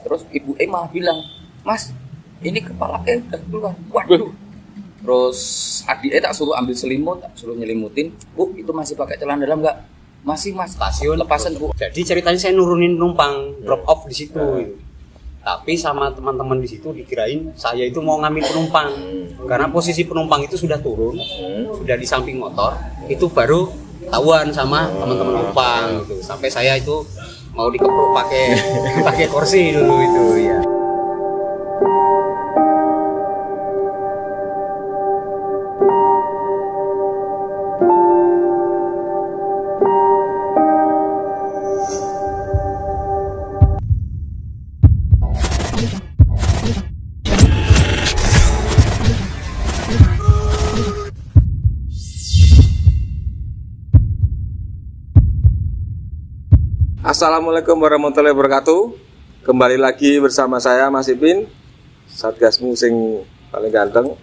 Terus ibu malah bilang, "Mas, ini kepala udah keluar." Waduh. Terus adik tak suruh ambil selimut, tak suruh nyelimutin. "Bu, itu masih pakai celana dalam enggak?" "Masih, Mas." Stasiun Lepasan, Bu. Jadi ceritanya saya nurunin penumpang, drop off di situ. Tapi sama teman-teman di situ dikirain saya itu mau ngambil penumpang. Karena posisi penumpang itu sudah turun, sudah di samping motor, itu baru ketahuan sama teman-teman penumpang gitu. Sampai saya itu mau dikepruk pakai kursi dulu itu ya. Assalamualaikum warahmatullahi wabarakatuh. Kembali lagi bersama saya Mas Ipin, Satgasmu sing paling ganteng.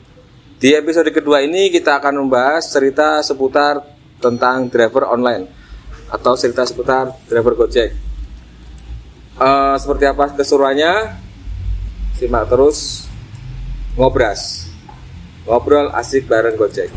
Di episode kedua ini kita akan membahas cerita seputar tentang driver online atau cerita seputar driver Gojek. Seperti apa keseruannya? Simak terus Ngobras. Ngobrol asik bareng Gojek.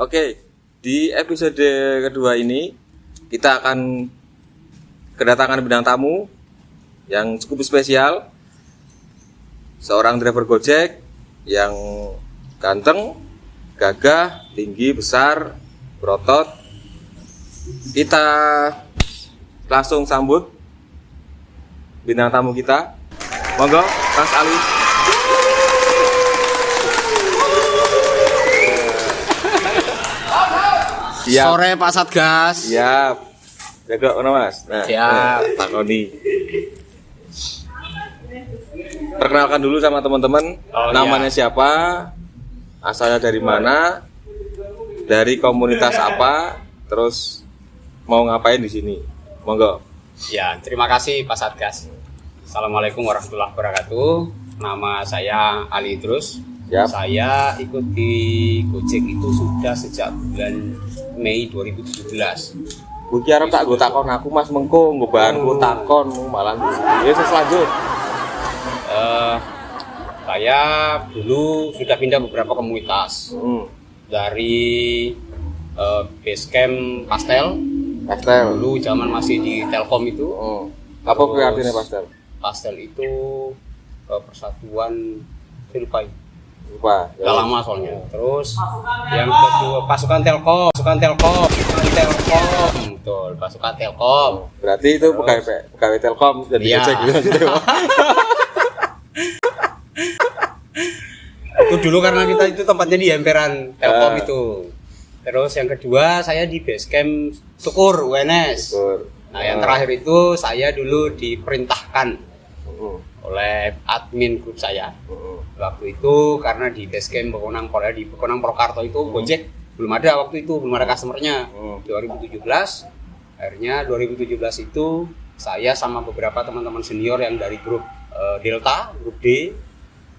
Oke, di episode kedua ini kita akan kedatangan bintang tamu yang cukup spesial. Seorang driver Gojek yang ganteng, gagah, tinggi, besar, berotot. Kita langsung sambut bintang tamu kita. Monggo, Mas Ali. Siap. Sore Pak Satgas. Siap. Jaga ono Mas. Nah, siap. Takoni. Perkenalkan dulu sama teman-teman. Namanya siapa? Asalnya dari mana? Dari komunitas apa? Terus mau ngapain di sini? Monggo. Ya, terima kasih Pak Satgas. Assalamualaikum warahmatullahi wabarakatuh. Nama saya Ali Idrus. Siap. Saya ikut di Gojek itu sudah sejak bulan Mei 2017. Kuwi arep tak go takon aku Mas mengko nggo bahanku takon malah. Ya selanjut. Saya dulu sudah pindah beberapa komunitas. Dari Basecamp Pastel. Dulu zaman masih di Telkom itu. Apa kuwi artinya Pastel? Pastel itu persatuan, saya lupa. Udah lama soalnya. Terus yang kedua pasukan Telkom. Betul, pasukan Telkom. Berarti itu pegawai Telkom jadi Gojek gitu. Itu dulu karena kita itu tempatnya di emperan Telkom itu. Terus yang kedua saya di Basecamp Syukur UNS. Nah, yang terakhir itu saya dulu diperintahkan oleh admin grup saya. Waktu itu karena di Basecamp Bekonang Purwokarto itu Gojek belum ada waktu itu, belum ada customernya. 2017 akhirnya 2017 itu saya sama beberapa teman-teman senior yang dari grup Delta, grup D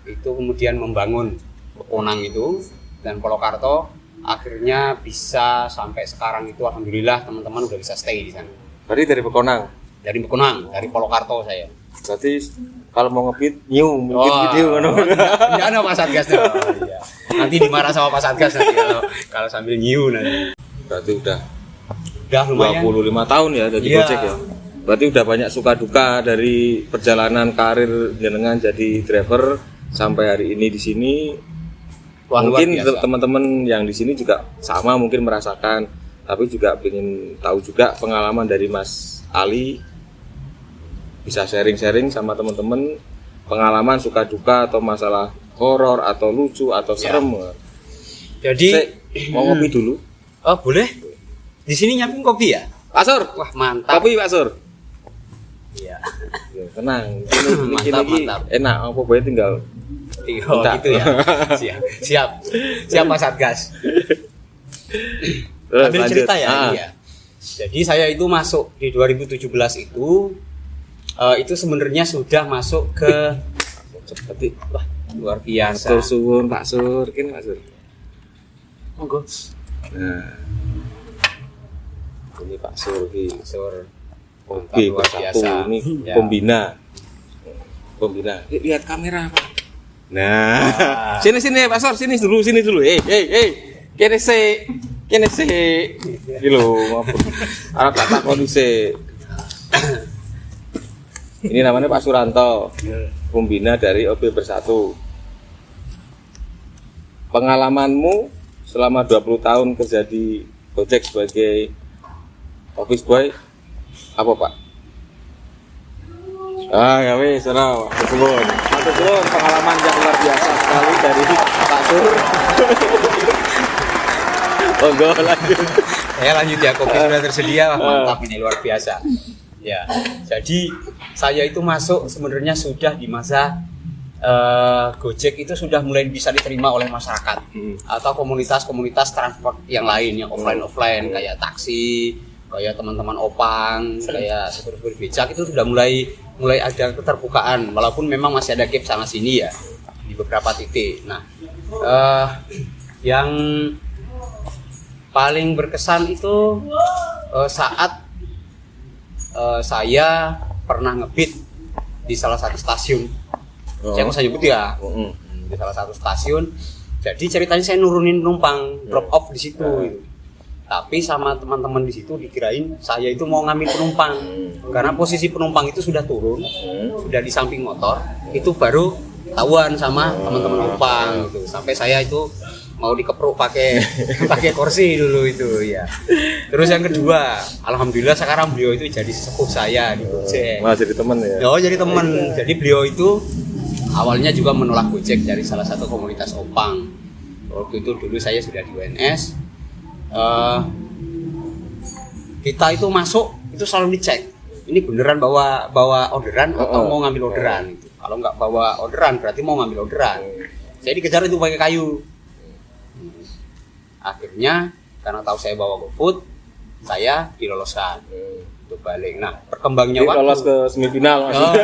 itu kemudian membangun Bekonang itu dan Purwokarto. Akhirnya bisa sampai sekarang itu alhamdulillah teman-teman udah bisa stay di sana. Berarti dari Bekonang? Dari Bekonang, dari Purwokarto saya. Berarti kalau mau nge-beat mungkin video ngono. Enggak ada Pak Satgas. Iya. Nanti dimarah sama Pak Satgas nanti kalau sambil nyiu nanti. Berarti udah lumayan 25 tahun ya dari Gojek ya. Berarti udah banyak suka duka dari perjalanan karir jenengan jadi driver sampai hari ini di sini. Mungkin teman-teman yang di sini juga sama mungkin merasakan, tapi juga ingin tahu juga pengalaman dari Mas Ali. Bisa sharing-sharing sama teman-teman pengalaman suka duka atau masalah horor atau lucu atau serem. Jadi mau ngopi dulu? Oh, boleh. Di sini nyiapin kopi ya? Pak Sur. Wah, mantap. Kopi Pak Sur. Iya. tenang. Mantap. Enak, apa bae tinggal. Oh, gitu ya. Siap Mas Satgas. Terus, Ambil lanjut. cerita ya. Iya. Jadi saya itu masuk di 2017 itu sebenarnya sudah masuk ke Seperti wah, luar biasa. Sur suwun Pak Sur, kene Pak Sur. Monggo. Nah. Ini Pak Sur iki. Sur. Oke, luar satu biasa. ini Ya. pembina. Lihat kamera Pak. Nah, Wah. sini Pak Sur, sini dulu. Kene sik. Iki lho, ngapa? Arep tak takoni sik. Ini namanya Pak Suranto, pembina dari OB Bersatu. Pengalamanmu selama 20 tahun kerja di Gojek sebagai office boy apa Pak? Ya wis, ora, suwun. Matur suwun, pengalaman yang luar biasa sekali dari Pak Sur. Monggo lanjut. Saya lanjut ya, kopi sudah tersedia, mantap ini luar biasa. Ya, jadi saya itu masuk sebenarnya sudah di masa Gojek itu sudah mulai bisa diterima oleh masyarakat atau komunitas-komunitas transport yang lain yang offline kayak taksi, kayak teman-teman opang, kayak supir-supir becak itu sudah mulai ada keterbukaan walaupun memang masih ada gap sana sini ya di beberapa titik. Nah, yang paling berkesan itu saat saya pernah ngebit di salah satu stasiun. Saya nggak usah nyebut ya. Di salah satu stasiun. Jadi ceritanya saya nurunin penumpang, drop off di situ. Gitu. Tapi sama teman-teman di situ dikirain saya itu mau ngambil penumpang. Karena posisi penumpang itu sudah turun, sudah di samping motor. Itu baru tahuan sama teman-teman penumpang. Gitu. Sampai saya itu mau dikepruk pakai kursi dulu itu ya. Terus yang kedua, alhamdulillah sekarang beliau itu jadi sepuh saya di Gojek. Malah jadi teman ya. Oh, jadi teman. Jadi beliau itu awalnya juga menolak Gojek dari salah satu komunitas opang. Waktu itu dulu saya sudah di UNS. Kita itu masuk itu selalu dicek. Ini beneran bawa orderan atau mau ngambil orderan gitu. Kalau nggak bawa orderan berarti mau ngambil orderan. Saya dikejar itu pakai kayu. Akhirnya karena tahu saya bawa GoFood, saya diloloskan untuk balik. Nah, perkembangnya Jadi waktu lolos ke semifinal maksudnya.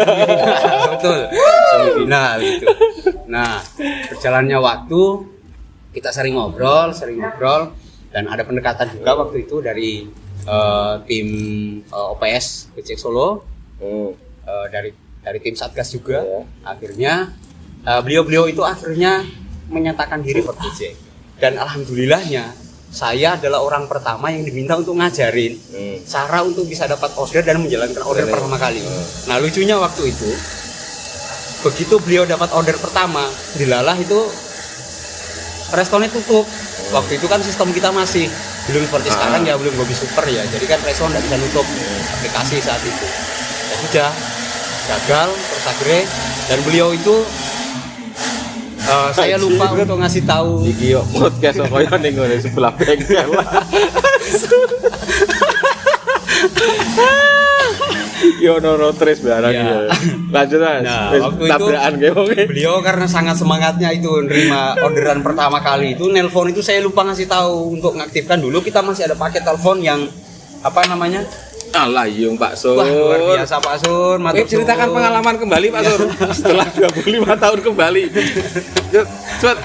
betul, semifinal gitu. Nah, berjalannya waktu kita sering ngobrol dan ada pendekatan juga waktu itu dari tim OPS Gojek Solo, dari tim Satgas juga. Akhirnya beliau itu akhirnya menyatakan diri ke Gojek. Dan alhamdulillahnya saya adalah orang pertama yang diminta untuk ngajarin cara untuk bisa dapat order dan menjalankan order pertama kali. Nah, lucunya waktu itu begitu beliau dapat order pertama, dilalah itu restorannya tutup. Waktu itu kan sistem kita masih belum seperti sekarang ya, belum Gobi Super ya. Jadi kan restoran nggak bisa nutup aplikasi saat itu. Ya sudah gagal terus akhirnya, dan beliau itu saya lupa untuk ngasih tahu. Iki yo podcast koyo ning ngene sebelah bengkel. Yo no tres barang ya. Lanjut Mas. Nah, Wis waktu itu tabrakan ge wong. beliau karena sangat semangatnya itu nerima orderan pertama kali itu, nelpon itu saya lupa ngasih tahu untuk ngaktifkan dulu. Kita masih ada paket telepon yang apa namanya? Alah yung Pak Sur. Wah, luar biasa Pak Sur. Ceritakan pengalaman kembali Pak Sur setelah 25 tahun kembali. Yuk, cepet.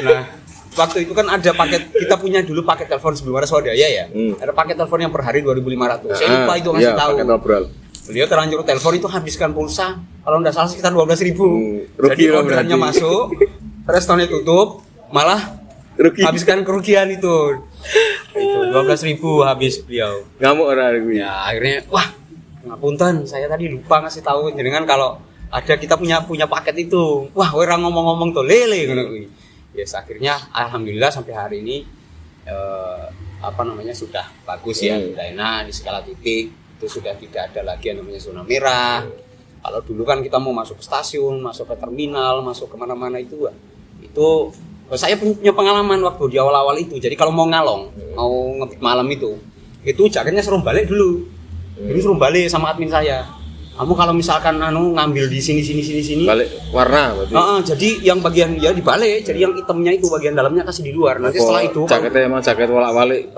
Nah, waktu itu kan ada paket, kita punya dulu paket telepon sebelum ada swadaya ya. Ada paket telepon yang per hari 2.500. Saya lupa itu ngasih tahu. Paket ngobrol. Beliau terlanjur telepon itu habiskan pulsa kalau nggak salah sekitar 12.000. Rugi Jadi orderannya berarti. masuk, restorannya tutup, malah Rugi. habiskan kerugian itu. Itu 12.000 habis beliau. Ngamuk ora kuwi. Ya akhirnya wah ngapunten, saya tadi lupa ngasih tahu jenengan kalau ada kita punya paket itu. Wah, orang ngomong-ngomong tuh lele ngono kuwi. Yes, akhirnya alhamdulillah sampai hari ini sudah bagus ya, sudah enak di segala titik. Itu sudah tidak ada lagi yang namanya zona merah. Kalau dulu kan kita mau masuk ke stasiun, masuk ke terminal, masuk kemana-mana itu saya punya pengalaman waktu di awal-awal itu. Jadi kalau mau ngalong, mau ngebit malam itu jaketnya suruh balik dulu. Jadi suruh balik sama admin saya. Kamu kalau misalkan ngambil di sini balik warna berarti. Jadi yang bagian ya dibalik, jadi yang hitamnya itu bagian dalamnya kasih di luar. Nanti setelah itu jaketnya emang jaket bolak-balik.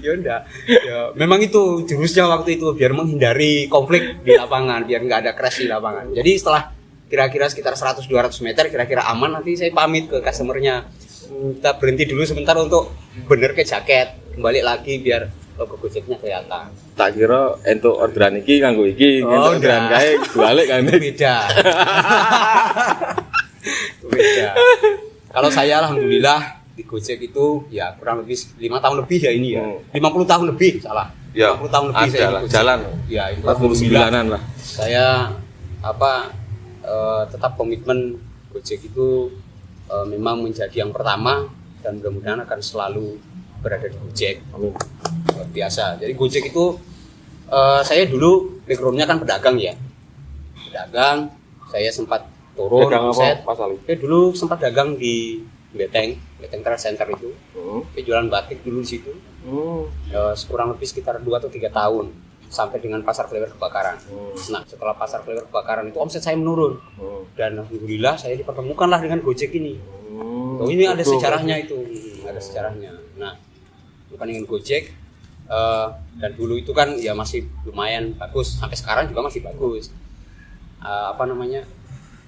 Ya udah. Ya, memang itu jurusnya waktu itu biar menghindari konflik di lapangan, biar nggak ada crash di lapangan. Jadi setelah kira-kira sekitar 100-200 meter kira-kira aman, nanti saya pamit ke customernya. Kita berhenti dulu sebentar untuk bener ke jaket, kembali lagi biar logo Gojeknya kelihatan. Tak kira entuk orderan iki kanggo iki, entuk orderan kae balik kan. Beda. Beda. Kalau saya alhamdulillah di Gojek itu ya kurang lebih 5 tahun lebih ya ini ya. 50 tahun lebih salah. Ya, 50 tahun lebih saya di Gojek. Jalan. Ya, itu 49-an lah. Saya tetap komitmen Gojek itu memang menjadi yang pertama dan mudah-mudahan akan selalu berada di Gojek. Amin. Luar biasa. Jadi Gojek itu saya dulu backgroundnya kan pedagang ya. Pedagang, saya sempat turun. Pedagang apa Pak Salih? Saya dulu sempat dagang di Beteng Trade Center itu. Saya jualan batik dulu di situ. Kurang lebih sekitar 2 atau 3 tahun sampai dengan pasar Klewer kebakaran. Nah, setelah pasar Klewer kebakaran itu omset saya menurun. Dan alhamdulillah saya dipertemukanlah dengan Gojek ini. Oh, ini ada sejarahnya itu. Ada sejarahnya. Nah, bukan dengan Gojek dan dulu itu kan ya masih lumayan bagus, sampai sekarang juga masih bagus.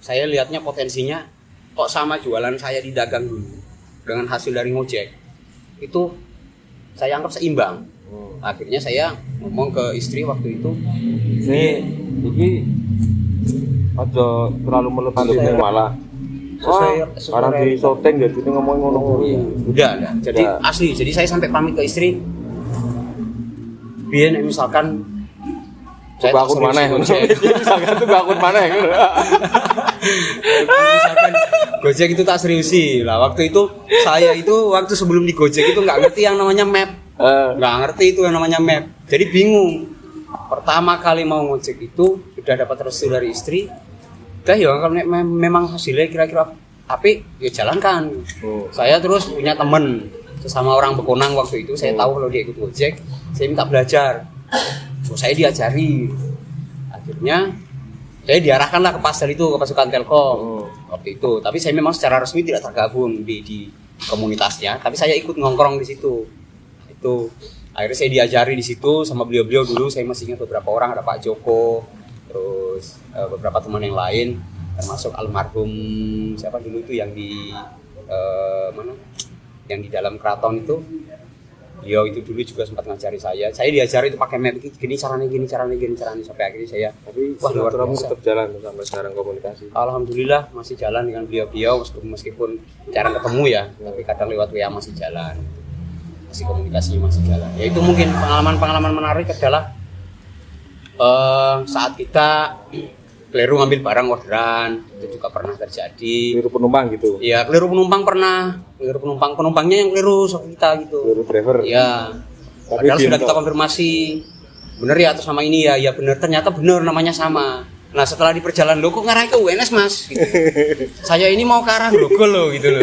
Saya lihatnya potensinya kok sama jualan saya di dagang dulu dengan hasil dari ngojek itu saya anggap seimbang. Akhirnya saya ngomong ke istri waktu itu, ini aja terlalu melebihi malah sekarang di shooting jadi kita ngomongin ngono. Udah. Jadi asli. Jadi saya sampai pamit ke istri. Biar misalkan saya akun mana ya? Misalkan tuh akun mana ya? Misalkan Gojek itu tak seriusi lah. Waktu itu saya itu waktu sebelum di Gojek itu nggak ngerti yang namanya map. Nggak ngerti itu yang namanya map. Jadi bingung. Pertama kali mau ngojek itu sudah dapat restu dari istri. Udah ya kalau memang hasilnya kira-kira apik ya jalankan. Saya terus punya temen sesama orang Bekonang waktu itu, saya tahu kalau dia ikut Gojek, saya minta belajar. Saya diajari. Akhirnya saya diarahkanlah ke pasar itu, ke pasukan Telkom waktu itu. Tapi saya memang secara resmi tidak tergabung di komunitasnya, tapi saya ikut ngongkrong di situ. Itu akhirnya saya diajari di situ sama beliau-beliau dulu. Saya masih ingat beberapa orang, ada Pak Joko, terus beberapa teman yang lain, termasuk almarhum siapa dulu itu yang di yang di dalam keraton itu. Beliau itu dulu juga sempat ngajari saya. Saya diajari itu pakai map, gini caranya sampai akhirnya saya. Tapi luar biasa. Tetap jalan sampai sekarang komunikasi. Alhamdulillah masih jalan dengan beliau-beliau meskipun jarang ketemu ya, tapi kadang lewat WA masih jalan. Masih komunikasinya masih jalan. Ya itu mungkin pengalaman menarik adalah saat kita keliru ngambil barang orderan, itu juga pernah terjadi. Keliru penumpang gitu? Iya, keliru penumpang pernah. Keliru penumpangnya yang keliru sama kita gitu. Keliru driver? Iya. Padahal sudah kita konfirmasi, bener ya atas nama ini ya, ya bener, ternyata bener namanya sama. Nah setelah di perjalanan, lo kok ngarah ke UNS mas? Gitu. Saya ini mau ke arah Grogol loh gitu loh.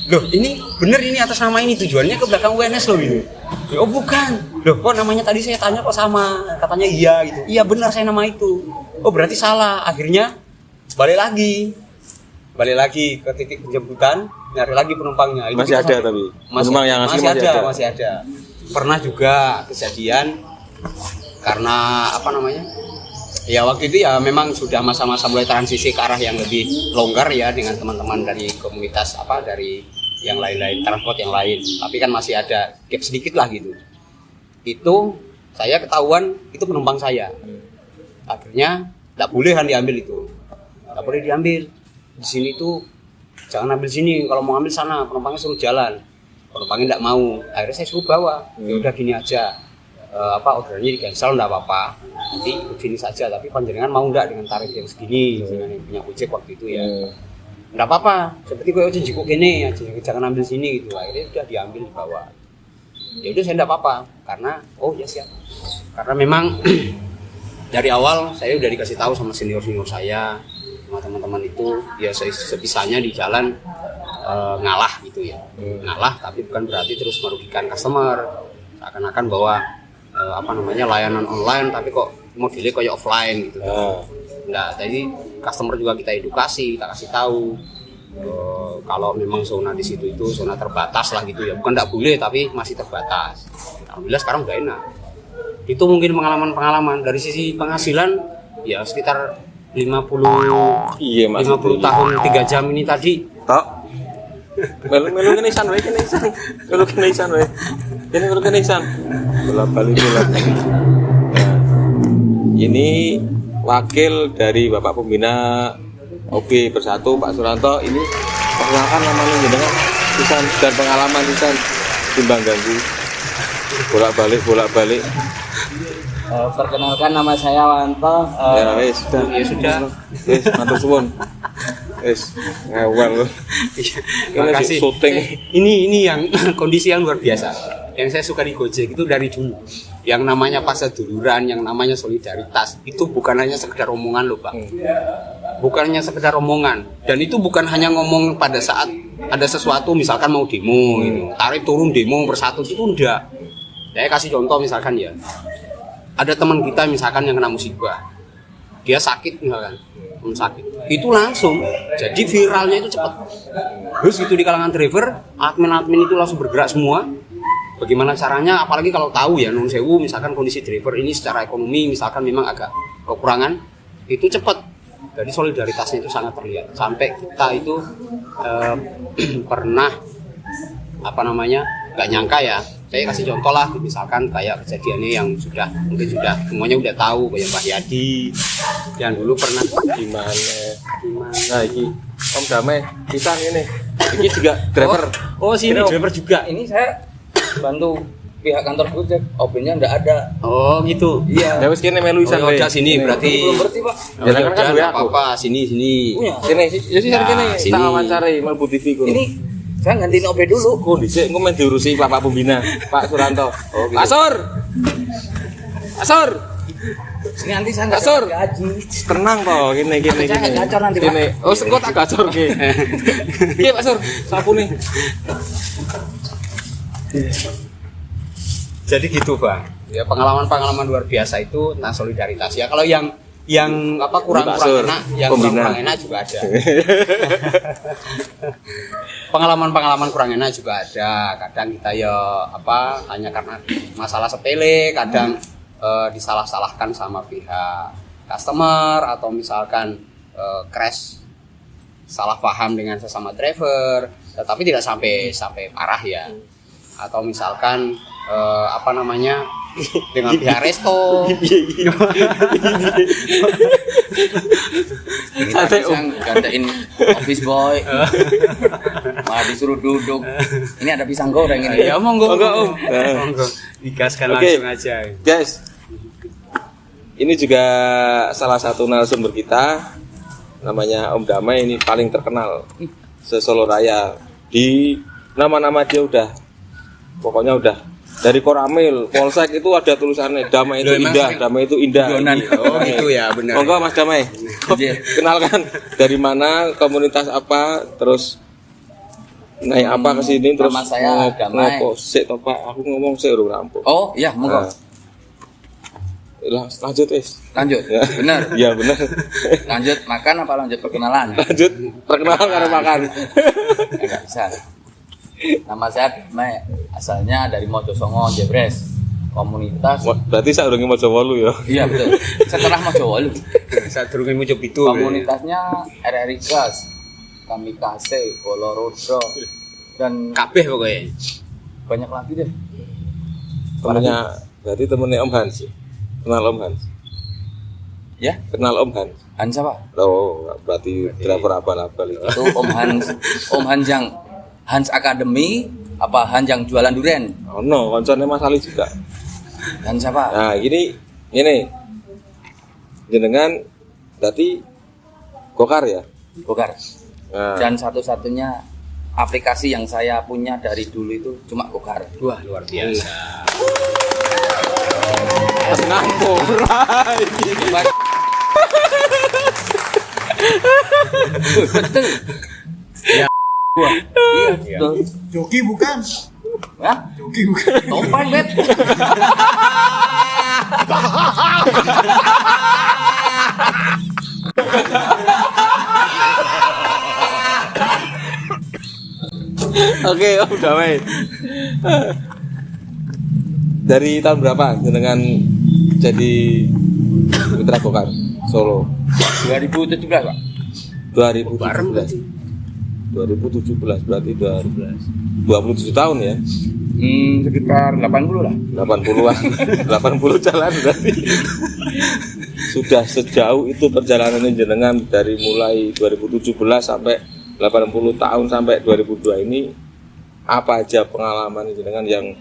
Loh ini bener ini atas nama ini, tujuannya ke belakang UNS loh gitu. Oh bukan, loh kok namanya tadi saya tanya kok sama, katanya iya gitu. Iya benar saya nama itu. Oh berarti salah. Akhirnya balik lagi ke titik penjemputan, nyari lagi penumpangnya. Itu masih ada tapi penumpang yang asli masih ada. Pernah juga kejadian karena ya waktu itu ya memang sudah masa-masa mulai transisi ke arah yang lebih longgar ya dengan teman-teman dari komunitas dari yang lain-lain, transport yang lain. Tapi kan masih ada gap sedikit lah gitu. Itu saya ketahuan itu penumpang saya. Akhirnya tidak boleh kan diambil itu. Tidak boleh diambil. Di sini tuh jangan ambil sini, kalau mau ambil sana, penumpangnya suruh jalan. Penumpangnya tidak mau. Akhirnya saya suruh bawa. Ya udah gini aja. Ordernya di cancel enggak apa-apa. Nanti ikut sini saja, tapi panjenengan mau enggak dengan tarif yang segini dengan yang punya Gojek waktu itu ya. Enggak apa-apa. Seperti kowe aja jikuk kene aja, jangan ambil sini gitu. Akhirnya udah diambil di bawah. Ya udah saya enggak apa-apa karena ya siap. Karena memang dari awal saya udah dikasih tahu sama senior saya, sama teman-teman itu ya sebisanya di jalan ngalah gitu ya. Ngalah tapi bukan berarti terus merugikan customer. seakan-akan bahwa layanan online tapi kok modelnya kayak offline gitu. Nah, jadi customer juga kita edukasi, kita kasih tahu kalau memang zona di situ itu zona terbatas lah gitu ya, bukan tidak boleh tapi masih terbatas. Alhamdulillah sekarang udah enak. Itu mungkin pengalaman dari sisi penghasilan ya sekitar 50 tahun 3 jam ini tadi. Tok. Melu kenisan wae. Melu kenisan. Bolak-balik. Nah, ini wakil dari Bapak Pembina OB Bersatu Pak Suranto. Ini perkenalkan namanya jenengan pisan dan pengalaman pisan timbang ganggu. Bolak-balik. Perkenalkan nama saya Wanto. Ya sudah. Wis matur suwun. Wis ngewel. Terima kasih. Syuting. Ini yang kondisi yang luar biasa. Yang saya suka di Gojek itu dari dulu. Yang namanya paseduluran, yang namanya solidaritas, itu bukan hanya sekedar omongan loh, Pak. Bukan hanya sekedar omongan. Dan itu bukan hanya ngomong pada saat ada sesuatu, misalkan mau demo, gitu. Tarif turun demo bersatu, itu enggak. Saya kasih contoh misalkan ya. Ada teman kita misalkan yang kena musibah. Dia sakit misalkan. Sakit. Itu langsung. Jadi viralnya itu cepat. Terus gitu di kalangan driver, admin-admin itu langsung bergerak semua. Bagaimana caranya, apalagi kalau tahu ya nun sewu misalkan kondisi driver ini secara ekonomi misalkan memang agak kekurangan, itu cepat. Jadi solidaritasnya itu sangat terlihat. Sampai kita itu pernah nggak nyangka ya. Saya kasih contoh lah, misalkan kayak kejadiannya yang mungkin sudah semuanya udah tahu, kayak Mbah Yadi yang dulu pernah Gimana? Nah, ini Om Damai, pisang ini juga driver. Oh sini driver juga. Ini saya bantu pihak kantor Gojek, OB-nya nggak ada. Oh gitu. Iya. Ya wis kene melu isan udah sini berarti. Belum berarti, Pak. Jangan kan duwe aku. Apa sini. Sini, ya sih kene tak wawancari Melbu TV ku. Ini saya gantiin OB dulu. Kok dhisik engko men diurusi Bapak Pembina, Pak Suranto. Oh, gitu. Pak Sur. Ini nanti saya nggak Sur. gaji. Tenang toh, gini. Saya nggak gacor nanti, Pak. Gini. Oh, engko tak gacor ki. Ki Pak Sur, sapune. Jadi gitu Bang. Ya pengalaman luar biasa itu tentang solidaritas ya. Kalau yang kurang enak juga ada. Pengalaman kurang enak juga ada. Kadang kita ya hanya karena masalah sepele, kadang disalah-salahkan sama pihak customer atau misalkan crash salah paham dengan sesama driver, tetapi tidak sampai parah ya. Atau misalkan dengan pihak resto. Kita gantiin office boy. Malah disuruh duduk. Ini ada pisang goreng ini. Ya monggo. Monggo. Digaskan langsung aja. Guys. Ini juga salah satu narasumber kita. Namanya Om Damai, ini paling terkenal se-Solo Raya. Di nama-nama dia pokoknya udah dari Koramil, Polsek itu ada tulisannya damai itu indah, damai itu indah. Oh gitu ya, benar. Monggo Mas Damai. Kenalkan dari mana, komunitas apa, terus naik apa ke sini, terus nama saya Damai. Ngopo sik to Pak, aku ngomong sik urung rampung. Oh, iya, monggo. Lanjut wis. Lanjut. Ya. Benar. Iya, benar. Lanjut makan apa lanjut perkenalan? Lanjut perkenalan karo makan. Enggak bisa. Nama saya Damai, asalnya dari Mojosongo, Jebres. Komunitas. Berarti saya udah mau coba lu ya. Iya betul. Setelah Mojowolu. Saya durunge muncul itu. Komunitasnya RRI Gas, Kamikaze, Bolorodro, dan kabeh pokoknya. banyak lagi deh. Temennya, berarti temennya Om Hans. Kenal Om Hans? Ya? Kenal Om Hans? Hans apa? Oh, berarti driver abal-abal itu. Itu Om Hans yang Hans Academy, apa Hans yang jualan durian? Oh no, konconnya Mas Ali juga. Hans siapa? Nah, ini jenengan berarti Gokar ya? Gokar. Nah. Dan satu-satunya aplikasi yang saya punya dari dulu itu cuma Gokar. Wah, luar biasa. Tenang ora iki. Betul. Ya. Iya, betul. Joki bukan? Hah? Topeng, Bet. Oke, Om Damai. Dari tahun berapa dengan jadi Mitra Gokar Solo? 2017, Pak. 2017. 2017 berarti 27 tahun ya. Sekitar 80 lah. 80-an. 80 jalan berarti. Sudah sejauh itu perjalanan jenengan dari mulai 2017 sampai 80 tahun sampai 2002 ini, apa aja pengalaman jenengan yang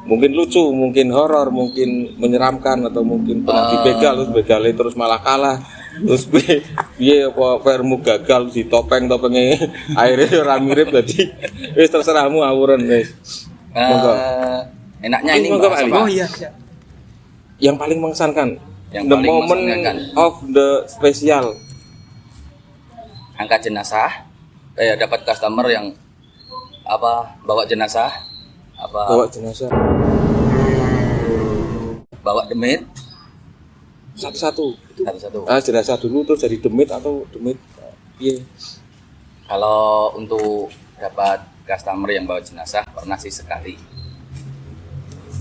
mungkin lucu, mungkin horor, mungkin menyeramkan, atau mungkin pernah dibegal terus begalnya terus malah kalah, terus piye apa vermu gagal di topengnya akhirnya ora mirip, jadi wis terserahmu awuren wis. Enaknya ini Monggo, bahas Pak Ali. apa? Oh iya. Yang paling mengesankan, Yang the paling moment mengesankan. of the special. Angkat jenazah, kayak dapat customer yang bawa jenazah, Bawa jenazah bawa demit satu-satu. satu-satu. Jenazah dulu terus jadi demit atau demit iya. Kalau untuk dapat customer yang bawa jenazah pernah sih sekali.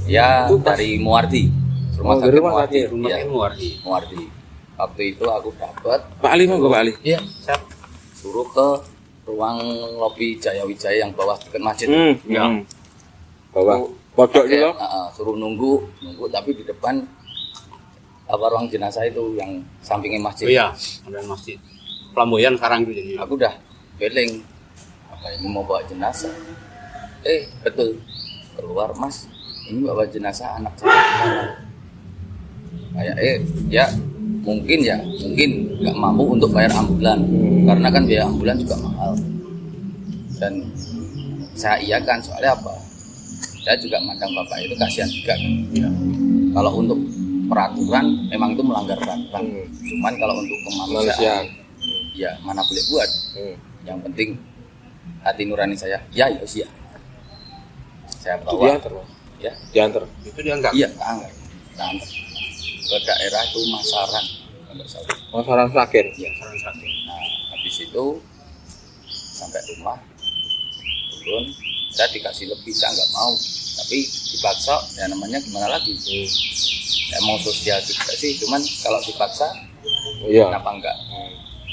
Ya Itu pas- dari Muardi, Oh, dari rumah sakit. Rumah Iya, Muardi. Muardi. Waktu itu aku dapat Pak Ali monggo Pak Ali. Iya, siap. suruh ke ruang lobi Jaya Wijaya yang bawah dekat masjid. Ya. Bawa pojok Pakai, gitu. suruh nunggu tapi di depan ruang jenazah itu yang sampingnya Oh masjid. iya, ada masjid. Flamboyan sekarang itu jadi. Aku udah feeling apa ini mau bawa jenazah. Betul keluar, Mas, ini bawa jenazah anak saya. Kayak ya mungkin nggak mampu untuk bayar ambulan, karena kan biaya ambulan juga mahal. Dan saya iyakan, soalnya apa? Saya juga mandang bapak itu kasihan juga kan. Kalau untuk peraturan memang itu melanggar peraturan. Cuman kalau untuk kemanusiaan, ya mana boleh buat. Yang penting hati nurani saya, ya usia. Saya Itu bawa, diantar, Mas. ya, Diantar. Itu dianggap. iya, antar ke daerah itu Masaran, kalau nggak salah. Masalah sakit. Ya, Saran-saran. nah habis itu sampai rumah turun, saya dikasih lebih, saya nggak mau, tapi dipaksa, ya namanya gimana lagi. Saya mau sosial juga sih, cuman kalau dipaksa Iya. kenapa enggak,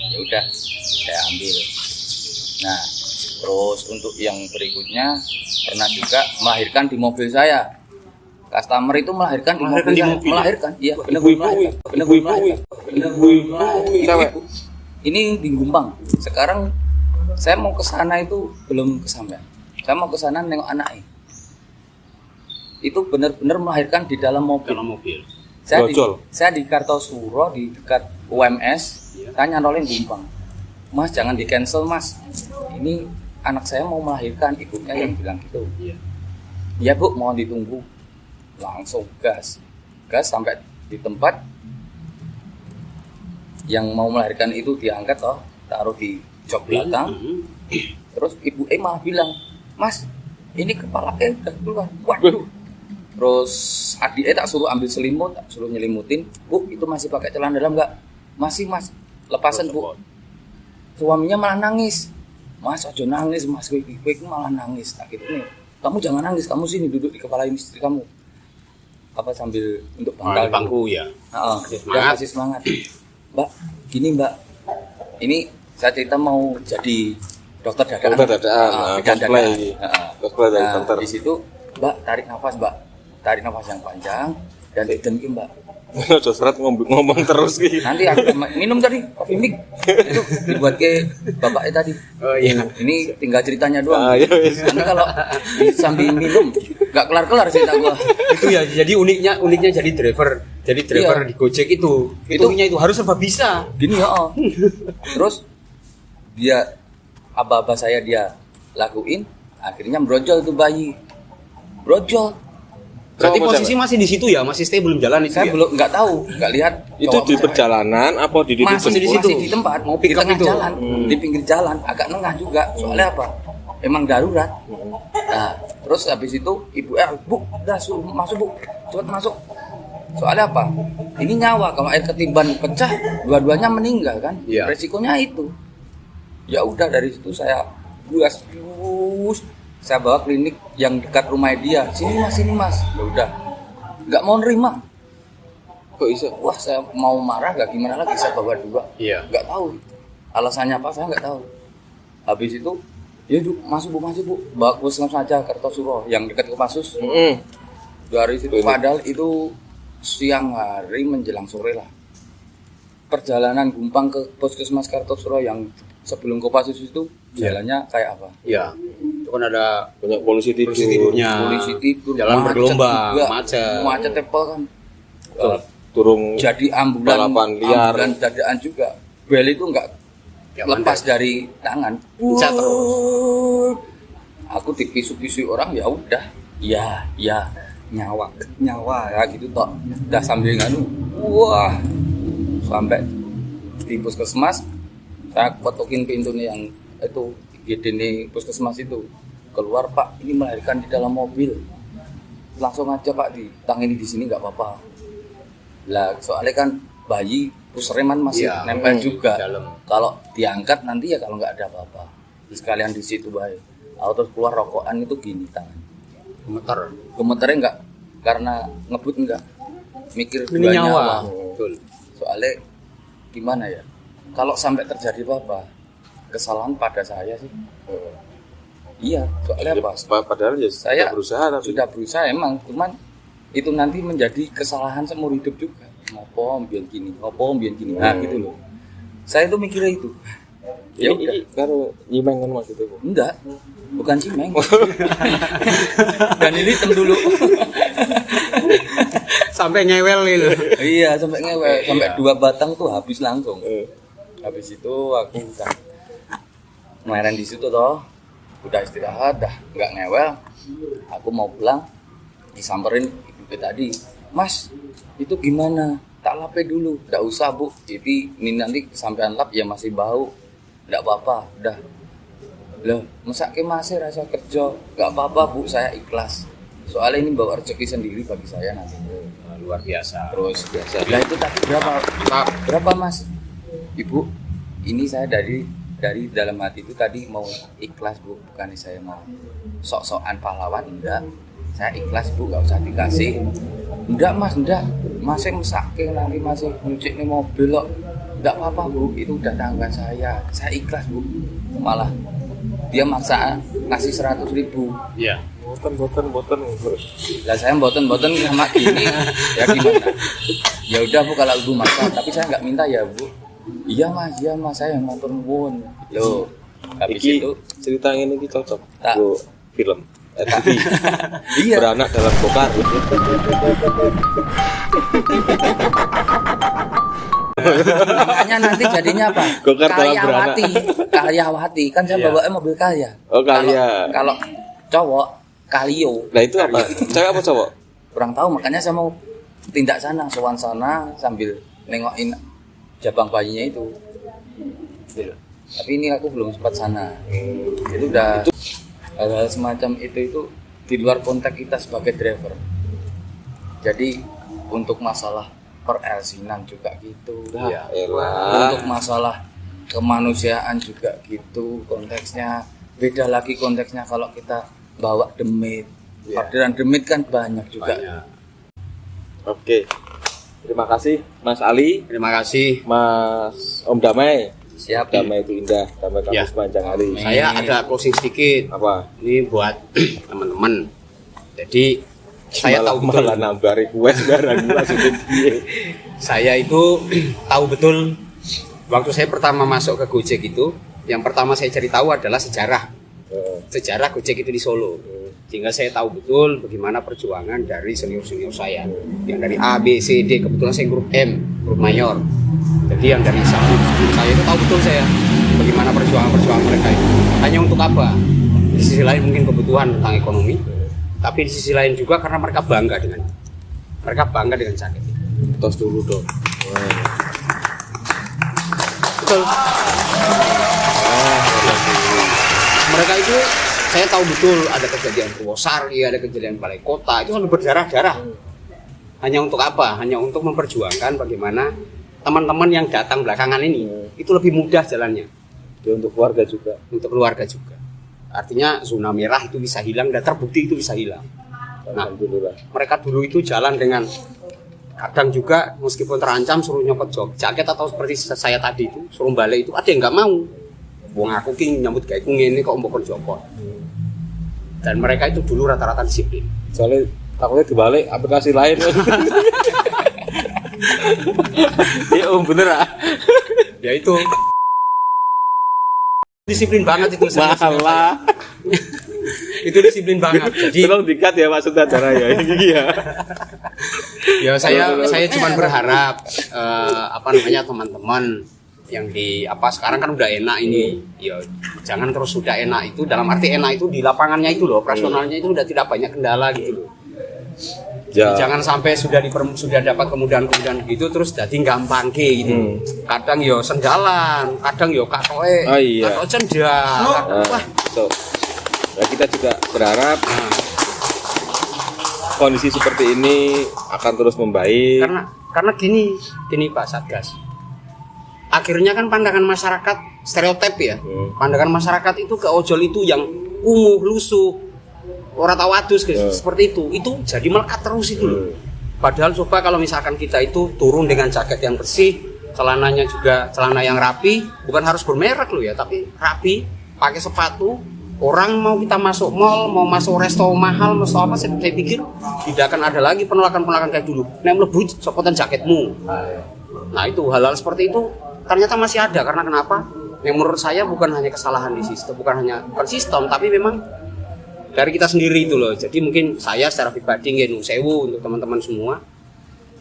ya udah saya ambil. Nah terus untuk yang berikutnya pernah juga melahirkan di mobil saya. Customer itu melahirkan di Melahirkan mobil di saya. mobil? Melahirkan, iya, Ibu-ibu. Cewek. Ini di Gumbang. Sekarang saya mau ke sana itu belum kesampaian. Saya mau ke sana nengok anaknya. Itu benar-benar melahirkan di dalam mobil. Dalam mobil. Saya di Kartosuro, di dekat UMS. Saya nyantolin Gumbang. Mas, jangan di cancel, Mas. Ini anak saya mau melahirkan, ibunya yang bilang gitu. Iya. Ya Bu, mohon ditunggu. Langsung gas sampai di tempat yang mau melahirkan itu, diangkat toh, taruh di jok belakang. Terus ibu malah bilang, Mas, ini kepala udah keluar. Waduh. Terus adik tak suruh ambil selimut, tak suruh nyelimutin. Bu, itu masih pakai celana dalam nggak? Masih, Mas. Lepasan, Bu. Suaminya malah nangis. Mas, aja nangis, Mas. Gue malah nangis. Tak gitu nih. Kamu jangan nangis, kamu sini duduk di kepala istri kamu. Apa sambil untuk Bangku, bangkal bangku ya. kasih semangat. Mbak, gini Mbak. Ini saya cerita mau jadi dokter dadakan. Dokter dadakan, bidan cosplay. dadakan. Cosplay dari dokter. Di situ, Mbak, tarik nafas, Mbak. Tarik nafas yang panjang dan didengki, Mbak. Udah serat ngomong terus ki. Nanti aku minum tadi coffee mix. Itu dibuat ke bapaknya tadi. Oh iya. Ini tinggal ceritanya doang. Ah, iya, wis. Nanti kalau sambil minum nggak kelar-kelar cerita gua. Itu ya, jadi uniknya jadi driver Iya. di Gojek itu uniknya itu harus serba bisa. Gini ya. Terus dia aba-aba saya dia lakuin, akhirnya brojol itu bayi. Brojol. Berarti Sama posisi masih di situ ya, masih stay belum jalan itu. Saya Ya? belum nggak tahu, nggak lihat. Itu cowok di sama perjalanan apa di titik masih di jemput? situ, di tempat, Mau di pick up tengah itu. jalan, di pinggir jalan, agak nengah juga. Soalnya apa? Emang darurat. Nah, Terus habis itu ibu bu, udah suruh masuk bu, cepat masuk. Soalnya apa? Ini nyawa, kalau air ketimban pecah, dua-duanya meninggal kan? Iya. Resikonya itu. Ya udah dari situ saya gas, saya bawa klinik yang dekat rumah dia. Sini mas. Ya udah, nggak mau nerima. Kok bisa? Wah saya mau marah, gak gimana lagi, saya bawa 2. Iya. Nggak tahu alasannya apa, saya nggak tahu. Habis itu, ya masuk bu, bawa puskesmas saja Kartosuro yang dekat Kopassus. Dari situ padahal itu siang hari menjelang sore lah. Perjalanan Gumpang ke Puskesmas Kartosuro yang sebelum Kopassus itu jalannya kayak apa? Iya. Itu kan ada Banyak polisi tidurnya. Polisi tidur, Jalan macet bergelombang, juga. macet. Macet tepel kan. Turung Jadi balapan liar. ambulan dadaan juga. Bel itu enggak Ya, lepas dari tangan. Pencet terus. Aku dipisu-pisu orang, ya udah. Ya, nyawa ya gitu toh. Udah sambil nganu. Wah. Sampai di puskesmas saya kotokin pintunya yang itu IGD nih puskesmas itu. Keluar, Pak, ini melahirkan di dalam mobil. Langsung aja Pak ditangani di sini nggak apa-apa. Lah soalnya kan bayi pusereman masih Iya, nempel juga. dalam. Kalau diangkat nanti ya kalau nggak ada apa-apa. Sekalian di situ bayi. Terus keluar rokokan itu gini tangan. Gemeter. Gemeternya enggak karena ngebut enggak. Mikir Ini dua nyawa. Betul. Soalnya gimana ya? Kalau sampai terjadi apa-apa, kesalahan pada saya sih. Iya, soalnya apa? Padahal ya Saya sudah berusaha tapi sudah berusaha emang, cuman itu nanti menjadi kesalahan seumur hidup juga. Ngopo mbiyen gini. Nah, gitu loh. Saya tuh mikirnya itu. Ya udah. ini karo nyimeng kan maksudnya Bu? Enggak, bukan cimeng. Dan ini tem dulu. Sampai ngewel itu. Iya, sampai ngewek, sampai 2 batang tuh habis langsung. Habis itu aku udah kemarin di situ toh, udah istirahat, dah nggak ngewel. Aku mau pulang, disamperin ibu tadi, Mas, itu gimana? Tak lape dulu, nggak usah bu. Ini nanti kesampean lap ya masih bau, nggak apa-apa, udah. Loh, mesake masih rasa kerja, nggak apa-apa bu, saya ikhlas. Soalnya ini bawa rezeki sendiri bagi saya nanti. Luar biasa. Terus biasa. Lah itu tadi berapa Mas? Ibu, ini saya dari dalam hati itu tadi mau ikhlas bu, bukan saya mau sok-sokan pahlawan, enggak. Saya ikhlas bu, nggak usah dikasih. Enggak mas, enggak. Masih mesake nanti masih nyuci nih mobil loh. Enggak apa-apa bu, itu udah tanggungan saya. Saya ikhlas bu. Malah dia maksa ngasih 100.000. Iya. Boten. Lah saya boten sama gini ya gimana? Ya udah bu kalau ibu maksa, tapi saya nggak minta ya bu. Iya mas, saya yang matur nuwun. Loh, habis Iki itu cerita ini cocok Tak. Bu film TV. iya. Beranak dalam gokar. Makanya nanti jadinya apa? Gokar dalam beranak. Karyawati kan saya Iya. bawa mobil karya. Oh, karya. Kalau cowok Kalio. Nah itu apa? Cewek apa cowok? Kurang tahu, makanya saya mau tindak sana, sowan sana sambil nengokin jabang bayinya itu. Gitu. Tapi ini aku belum sempat sana. Itu udah hal-hal semacam itu di luar konteks kita sebagai driver. Jadi untuk masalah perelsinan juga gitu. Ya elah. Untuk masalah kemanusiaan juga gitu konteksnya. Beda lagi konteksnya kalau kita bawa demit. Orderan demit kan banyak juga. Banyak. Oke. Terima kasih Mas Ali, Terima kasih. Mas Om Damai. Siap. Damai itu indah, damai kamu Ya. sepanjang hari. Saya ada closing sedikit. Apa? Ini buat teman-teman. Jadi saya tahu betul. malah nambah request barang maksudnya piye. Saya itu tahu betul waktu saya pertama masuk ke Gojek itu, yang pertama saya cari tahu adalah sejarah Gojek itu di Solo. Sehingga saya tahu betul bagaimana perjuangan dari senior-senior saya. Yang dari A, B, C, D, kebetulan saya grup M, grup mayor. Jadi yang dari sebelum saya itu tahu betul saya bagaimana perjuangan mereka itu. Hanya untuk apa? Di sisi lain mungkin kebutuhan tentang ekonomi, tapi di sisi lain juga karena mereka bangga dengan sakit. Tos dulu dong. Betul. Mereka itu saya tahu betul ada kejadian Purwosari, ada kejadian Balai Kota, itu sampai berdarah-darah. Hanya untuk apa? Hanya untuk memperjuangkan bagaimana teman-teman yang datang belakangan ini itu lebih mudah jalannya. Ya, untuk keluarga juga. Untuk keluarga juga. Artinya zona merah itu bisa hilang dan terbukti itu bisa hilang. Nah, mereka dulu itu jalan dengan kadang juga meskipun terancam suruh nyopot jaket atau seperti saya tadi itu suruh balik itu ada yang nggak mau. Wong aku ki nyambut gawe ngene kok mbok jopot. Dan mereka itu dulu rata-rata disiplin. Soalnya takutnya dibalik aplikasi lain. Ya bener ah. Ya itu disiplin banget itu Malah. itu disiplin banget. Jadi tolong dikat ya Pak Sutradara ya. Iya. Ya saya cuma berharap teman-teman yang di sekarang kan udah enak ini. Ya jangan terus sudah enak itu dalam arti enak itu di lapangannya itu loh, operasionalnya itu udah tidak banyak kendala gitu loh. Ya. Jangan sampai sudah dapat kemudahan-kemudahan gitu terus jadi gampang gitu. Kadang yo sendalan, kadang yo katoke, katok cendak. Nah, kita juga berharap kondisi seperti ini akan terus membaik. Karena gini Pak Satgas. Akhirnya kan pandangan masyarakat stereotip ya. Pandangan masyarakat itu ke ojol itu yang kumuh, lusuh, ora tahu adus seperti itu jadi melekat terus itu loh. Padahal coba kalau misalkan kita itu turun dengan jaket yang bersih, celananya juga celana yang rapi, bukan harus bermerek loh ya, tapi rapi, pakai sepatu. Orang mau kita masuk mall, mau masuk resto mahal, masuk apa, saya pikir tidak akan ada lagi penolakan kayak dulu. Nek mlebu copotan jaketmu. Nah itu hal-hal seperti itu ternyata masih ada. Karena kenapa? Yang menurut saya bukan hanya kesalahan di sistem, bukan sistem, tapi memang dari kita sendiri itu loh. Jadi mungkin saya secara pribadi nggih sewu untuk teman-teman semua.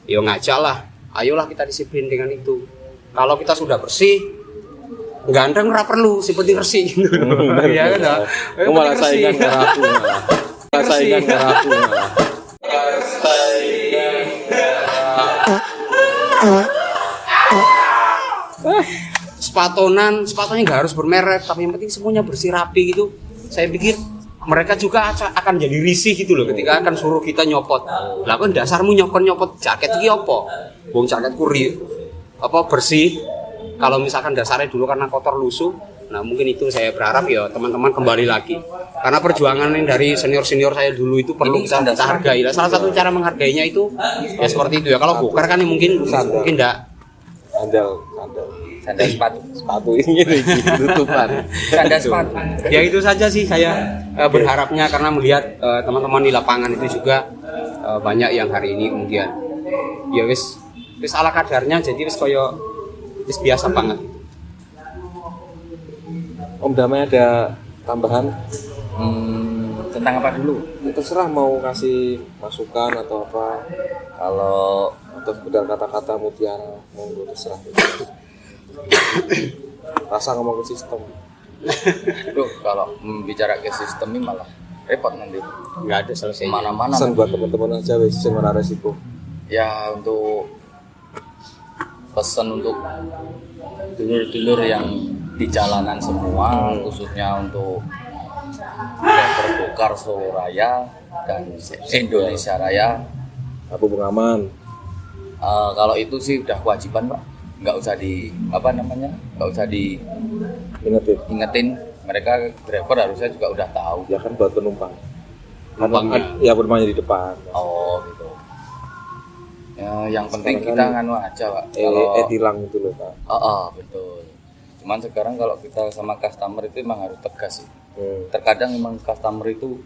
Ya ngajak lah, ayolah kita disiplin dengan itu. Kalau kita sudah bersih, ganteng ora perlu, si penting bersih gitu. Iya kan? Malah saingan ngerapu malah. Saingan ngerapu malah. Sepatunya nggak harus bermerek, tapi yang penting semuanya bersih rapi gitu. Saya pikir mereka juga akan jadi risih gitu loh ketika akan suruh kita nyopot. Lah kan dasarmu nyopot jaket iki apa? Wong jaketku bersih. Kalau misalkan dasarnya dulu karena kotor lusuh, nah mungkin itu saya berharap ya teman-teman kembali lagi. Karena perjuangan dari senior-senior saya dulu itu perlu kita hargai. Salah satu cara menghargainya itu ya seperti itu ya. Kalau bokar kan mungkin enggak Sandal sepatu ini tutupan. Sandal sepatu. Ya itu saja sih saya berharapnya karena melihat teman-teman di lapangan itu juga banyak yang hari ini kemudian ya wis ala kadarnya jadi wis koyo wis biasa banget. Om Damai ada tambahan? Tentang apa dulu? Terserah mau kasih masukan atau apa. Kalau atau sekedar kata-kata mutiara, monggo terserah. Rasa ngomong ke sistem. Aduh, kalau bicara ke sistem ini malah repot nanti. Nggak ada selesai. Mana-mana. Pesan buat teman-teman aja wis sing ora resiko. Ya untuk pesan untuk dulur-dulur yang di jalanan semua, khususnya untuk driver Bokar Solo Raya dan Indonesia Raya. Aku pengaman. Kalau itu sih udah kewajiban Pak, nggak usah nggak usah diingetin. Mereka driver harusnya juga udah tahu. Ya kan buat penumpang. Ya penumpangnya di depan. Oh gitu. Ya, yang penting kita nganu aja Pak. Kalau tilang itu loh Pak. Betul. Cuman sekarang kalau kita sama customer itu memang harus tegas sih. Terkadang memang customer itu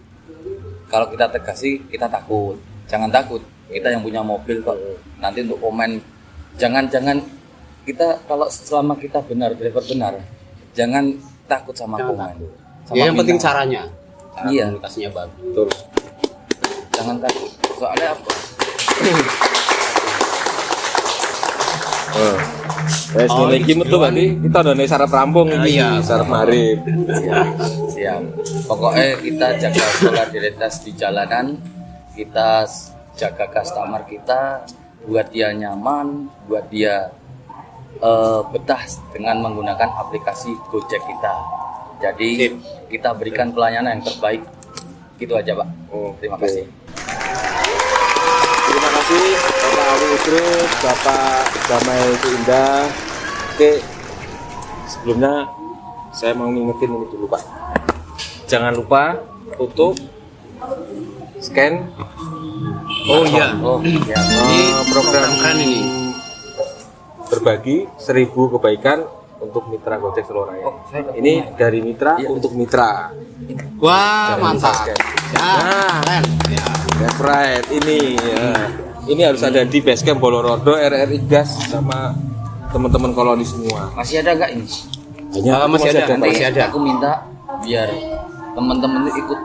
kalau kita tegas sih kita takut. Jangan takut. Kita yang punya mobil kok. Nanti untuk komen jangan kita kalau selama kita benar driver benar, jangan takut sama komen. Ya, yang penting caranya. Iya. Komunikasinya bagus. Betul. Jangan takut. Soalnya apa? Wes ngene iki metu berarti kita udah sarap rampung iki, sarap marip. Siap. Pokoknya kita jaga solidaritas di jalanan, kita jaga customer kita, buat dia nyaman, buat dia betah dengan menggunakan aplikasi Gojek kita. Jadi Sip. kita berikan pelayanan yang terbaik. Gitu aja, Pak. Terima kasih. Terima kasih Bapak Ali Idrus, Bapak Damai Indah. Oke, sebelumnya saya mau ngingetin ini dulu Pak. Jangan lupa tutup, scan. Oh iya. Oh, ya. Program keren ini. berbagi 1000 kebaikan untuk mitra Gojek Solo Raya. Ini dari mitra untuk mitra. Wah, Jangan mantap. lupa scan. Ya, keren. Ya. That's right, ini ya. Ini harus ada di Basecamp Bolorodo, RRI Gas sama teman-teman koloni semua. Masih ada nggak ini? Masih ada, Pak. masih ada. Aku minta biar teman-teman itu ikut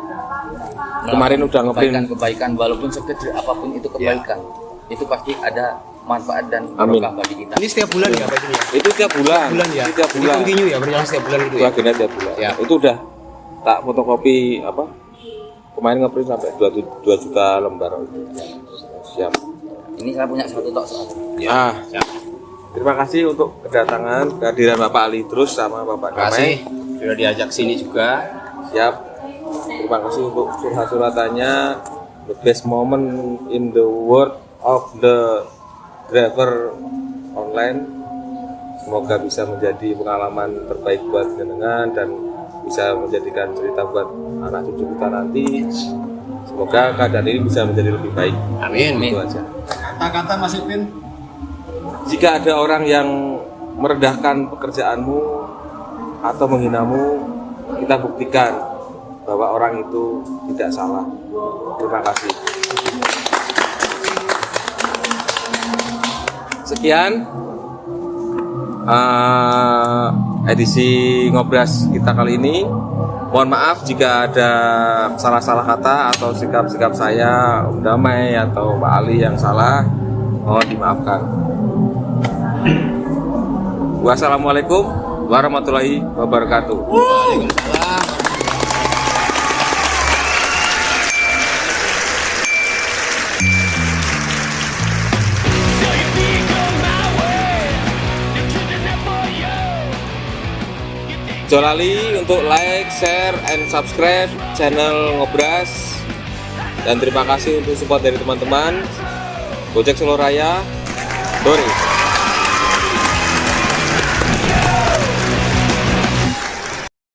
Kemarin udah ngeprint. kebaikan walaupun sekecil apapun itu kebaikan. Itu pasti ada manfaat dan Amin. berkah bagi kita. Ini setiap bulan ya Pak ini ya? Itu tiap bulan. Bulan ya? Itu tiap Ini bulan. continue ya, berjalan setiap bulan gitu Itu ya? agennya tiap bulan. Ya. Itu udah tak fotokopi apa? Kemarin ngeprint sampai 2 juta lembar. Siap. Ini saya punya satu tok soalnya. Ah, terima kasih untuk kedatangan, kehadiran Bapak Ali terus sama Bapak Terima kasih Damai. sudah diajak sini juga. Siap. Terima kasih untuk curhat-curhatannya. The best moment in the world of the driver online. Semoga bisa menjadi pengalaman terbaik buat jenengan dan bisa menjadikan cerita buat anak cucu kita nanti. Semoga keadaan ini bisa menjadi lebih baik. Amin. Itu aja. Kata-kata Mas Ipin. Jika ada orang yang merendahkan pekerjaanmu atau menghinamu, kita buktikan bahwa orang itu tidak salah. Terima kasih. Sekian edisi Ngobras kita kali ini. Mohon maaf jika ada salah-salah kata atau sikap-sikap saya, Om Damai atau Pak Ali yang salah. Mohon dimaafkan. Wassalamualaikum warahmatullahi wabarakatuh. Waalaikumsalam. Jangan lali untuk like, share, and subscribe channel Ngobras. Dan terima kasih untuk support dari teman-teman Gojek Solo Raya. Dori.